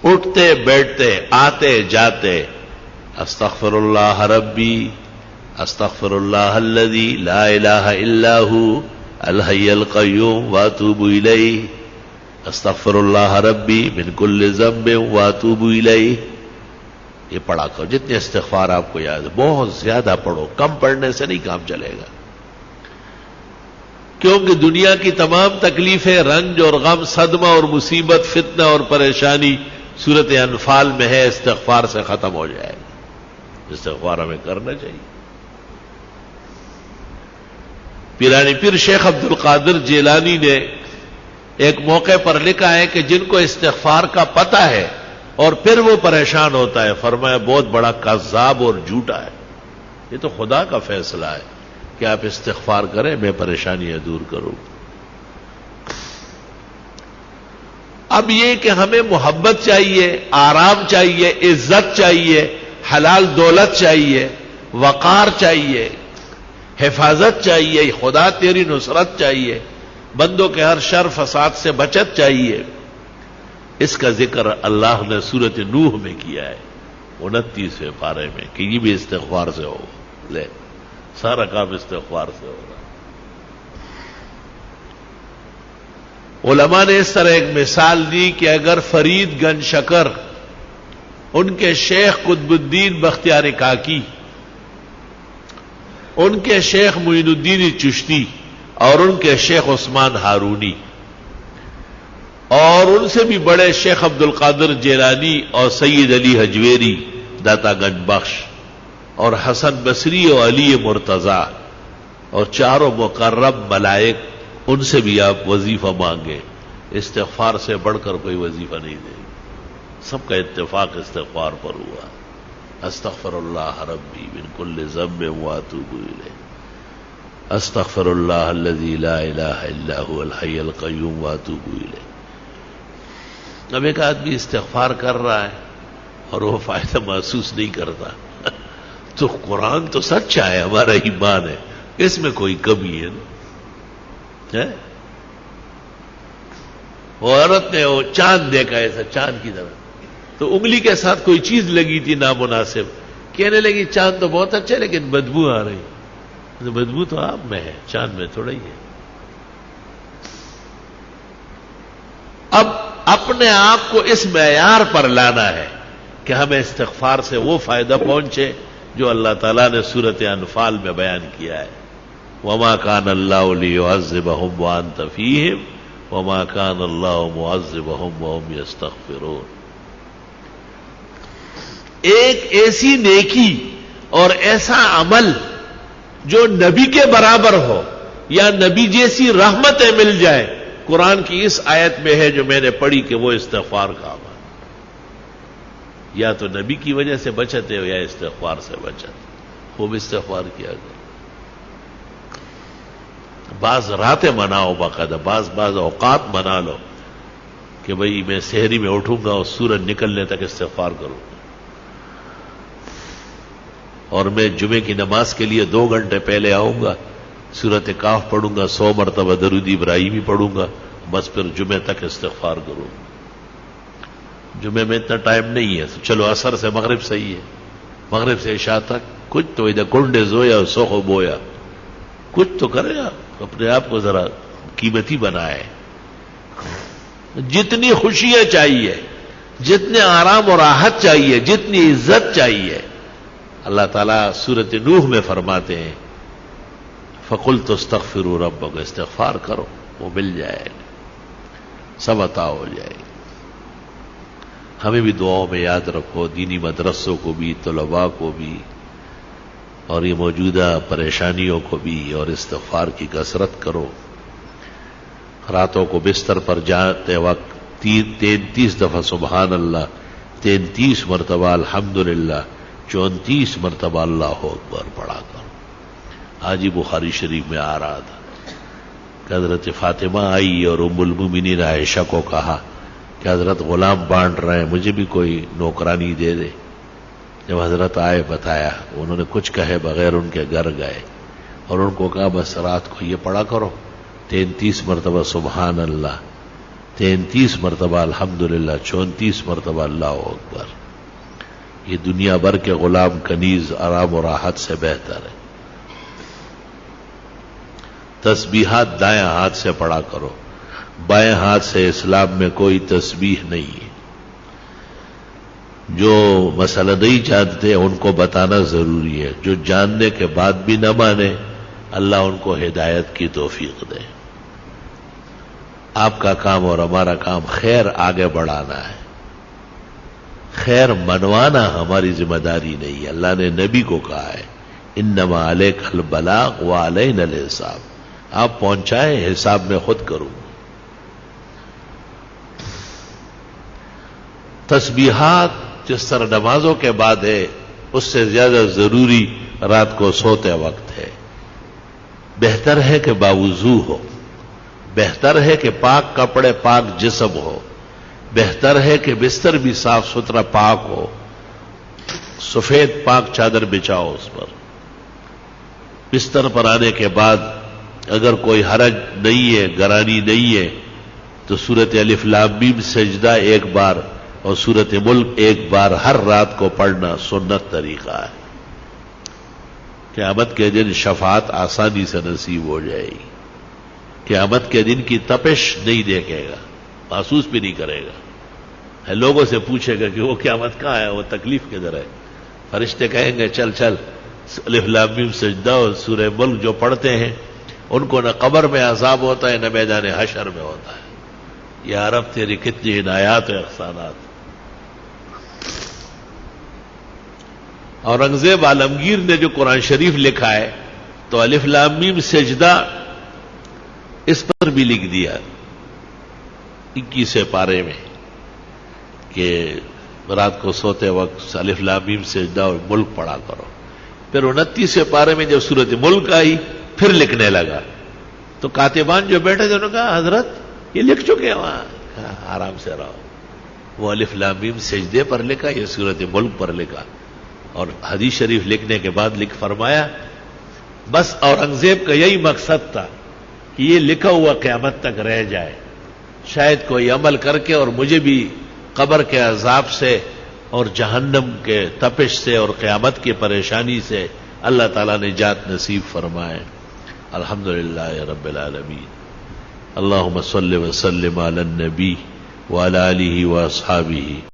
اٹھتے بیٹھتے آتے جاتے استغفر اللہ ربی استغفر اللہ الذی لا الہ الا ہو الحی القیوم واتوب الیہ استغفر اللہ ربی من کل ذنب واتوب الیہ. یہ پڑھا کرو جتنے استغفار آپ کو یاد ہے، بہت زیادہ پڑھو، کم پڑھنے سے نہیں کام چلے گا. کیونکہ دنیا کی تمام تکلیفیں، رنج اور غم، صدمہ اور مصیبت، فتنہ اور پریشانی سورت انفال میں ہے، استغفار سے ختم ہو جائے گا. استغفار ہمیں کرنا چاہیے. پیرانی پیر شیخ عبد القادر جیلانی نے ایک موقع پر لکھا ہے کہ جن کو استغفار کا پتہ ہے اور پھر وہ پریشان ہوتا ہے، فرمایا بہت بڑا کذاب اور جھوٹا ہے. یہ تو خدا کا فیصلہ ہے کہ آپ استغفار کریں، میں پریشانیاں دور کروں. اب یہ کہ ہمیں محبت چاہیے، آرام چاہیے، عزت چاہیے، حلال دولت چاہیے، وقار چاہیے، حفاظت چاہیے، خدا تیری نصرت چاہیے، بندوں کے ہر شر فساد سے بچت چاہیے. اس کا ذکر اللہ نے سورۃ نوح میں کیا ہے 29ویں پارے میں کہ یہ بھی استغفار سے ہو. لے سارا کام استغفار سے ہو رہا. علماء نے اس طرح ایک مثال دی کہ اگر فرید گنج شکر، ان کے شیخ قطب الدین بختیار کاکی، ان کے شیخ معین الدین چشتی اور ان کے شیخ عثمان ہارونی اور ان سے بھی بڑے شیخ عبد القادر جیلانی اور سید علی حجویری داتا گنج بخش اور حسن بصری اور علی مرتضی اور چاروں مقرب ملائک، ان سے بھی آپ وظیفہ مانگیں. استغفار سے بڑھ کر کوئی وظیفہ نہیں دے. سب کا اتفاق استغفار پر ہوا. استغفر اللہ ربی من کل ذنب واتوب الیہ استغفر اللہ الذی لا الہ الا هو الحی القیوم واتوب الیہ. اب ایک آدمی استغفار کر رہا ہے اور وہ فائدہ محسوس نہیں کرتا تو قرآن تو سچا ہے، ہمارا ایمان ہے، اس میں کوئی کمی ہے نا. وہ عورت نے وہ چاند دیکھا ایسا چاند کی طرح، تو انگلی کے ساتھ کوئی چیز لگی تھی نامناسب، کہنے لگی چاند تو بہت اچھا لیکن بدبو آ رہی. بدبو تو آپ میں ہے، چاند میں تھوڑا ہی ہے. اب اپنے آپ کو اس معیار پر لانا ہے کہ ہمیں استغفار سے وہ فائدہ پہنچے جو اللہ تعالیٰ نے سورۃ انفال میں بیان کیا ہے. وما كان الله ليعذبهم وانت فيهم وما كان الله معذبهم وهم يستغفرون. ایک ایسی نیکی اور ایسا عمل جو نبی کے برابر ہو یا نبی جیسی رحمتیں مل جائے، قرآن کی اس آیت میں ہے جو میں نے پڑھی کہ وہ استغفار کا عمل. یا تو نبی کی وجہ سے بچتے ہو یا استغفار سے بچت. خوب استغفار کیا کرو. بعض راتیں مناؤ، باقاعدہ بعض اوقات منا لو کہ بھئی میں سحری میں اٹھوں گا اور سورج نکلنے تک استغفار کروں گا، اور میں جمعے کی نماز کے لیے 2 گھنٹے پہلے آؤں گا، سورۃ کاف پڑھوں گا، 100 مرتبہ درود ابراہیمی پڑھوں گا، بس پھر جمعے تک استغفار کروں گا. جمعے میں اتنا ٹائم نہیں ہے، چلو عصر سے مغرب صحیح ہے، مغرب سے عشاء تک کچھ تو ادھر کنڈے زویا اور سوخو بویا، کچھ تو کرے آپ، اپنے آپ کو ذرا قیمتی بنائے. جتنی خوشیاں چاہیے، جتنے آرام اور راحت چاہیے، جتنی عزت چاہیے، اللہ تعالیٰ سورۃ نوح میں فرماتے ہیں فَقُلْتُ اسْتَغْفِرُوا رَبَّكُمْ، استغفار کرو، وہ مل جائے گا، سب عطا ہو جائے گا. ہمیں بھی دعاؤں میں یاد رکھو، دینی مدرسوں کو بھی، طلباء کو بھی، اور یہ موجودہ پریشانیوں کو بھی، اور استغفار کی کثرت کرو. راتوں کو بستر پر جاتے وقت 33 دفعہ سبحان اللہ، 33 مرتبہ الحمدللہ، 34 مرتبہ اللہ اکبر پڑھا کرو. آج ہی بخاری شریف میں آ رہا تھا کہ حضرت فاطمہ آئی اور ام المومنین عائشہ کو کہا کہ حضرت غلام بانٹ رہے ہیں، مجھے بھی کوئی نوکرانی دے دے. جب حضرت آئے بتایا، انہوں نے کچھ کہے بغیر ان کے گھر گئے اور ان کو کہا بس رات کو یہ پڑھا کرو 33 مرتبہ سبحان اللہ 33 مرتبہ الحمدللہ، 34 مرتبہ اللہ اکبر. یہ دنیا بھر کے غلام کنیز آرام و راحت سے بہتر ہے. تسبیحات دائیں ہاتھ سے پڑھا کرو، بائیں ہاتھ سے اسلام میں کوئی تسبیح نہیں ہے. جو مسئلہ نہیں جانتے ان کو بتانا ضروری ہے، جو جاننے کے بعد بھی نہ مانے اللہ ان کو ہدایت کی توفیق دے. آپ کا کام اور ہمارا کام خیر آگے بڑھانا ہے، خیر منوانا ہماری ذمہ داری نہیں ہے. اللہ نے نبی کو کہا ہے انما علیک البلاغ وعلینا الحساب، آپ پہنچائیں، حساب میں خود کروں. تسبیحات جس طرح نمازوں کے بعد ہے اس سے زیادہ ضروری رات کو سوتے وقت ہے. بہتر ہے کہ باوضو ہو، بہتر ہے کہ پاک کپڑے پاک جسم ہو، بہتر ہے کہ بستر بھی صاف ستھرا پاک ہو، سفید پاک چادر بچھاؤ اس پر. بستر پر آنے کے بعد اگر کوئی حرج نہیں ہے، گرانی نہیں ہے، تو سورت الف لام میم سجدہ ایک بار اور سورت ملک ایک بار ہر رات کو پڑھنا سنت طریقہ ہے. قیامت کے دن شفاعت آسانی سے نصیب ہو جائے گی. قیامت کے دن کی تپش نہیں دیکھے گا، محسوس بھی نہیں کرے گا. لوگوں سے پوچھے گا کہ وہ قیامت کہاں ہے، وہ تکلیف کدھر ہے. فرشتے کہیں گے چل چل الف لام میم سجدہ اور سورہ ملک جو پڑھتے ہیں ان کو نہ قبر میں عذاب ہوتا ہے نہ میدان حشر میں ہوتا ہے. یا رب تیری کتنی عنایات و احسانات. اورنگزیب عالمگیر نے جو قرآن شریف لکھا ہے تو الف لام میم سجدہ اس پر بھی لکھ دیا 21 پارے میں کہ رات کو سوتے وقت الف لام میم سجدہ اور ملک پڑھا کرو. پھر 29 پارے میں جب سورت ملک آئی پھر لکھنے لگا تو کاتبان جو بیٹھے تھے انہوں نے کہا حضرت یہ لکھ چکے ہیں وہاں. آرام سے رہو. وہ الف لام میم سجدے پر لکھا، یہ سورت ملک پر لکھا. اور حدیث شریف لکھنے کے بعد لکھ فرمایا بس اورنگزیب کا یہی مقصد تھا کہ یہ لکھا ہوا قیامت تک رہ جائے، شاید کوئی عمل کر کے اور مجھے بھی قبر کے عذاب سے اور جہنم کے تپش سے اور قیامت کی پریشانی سے اللہ تعالیٰ نے نجات نصیب فرمائے. الحمدللہ رب العالمین. اللہم صلی وسلم علی النبی وعلی آلہ واصحابہ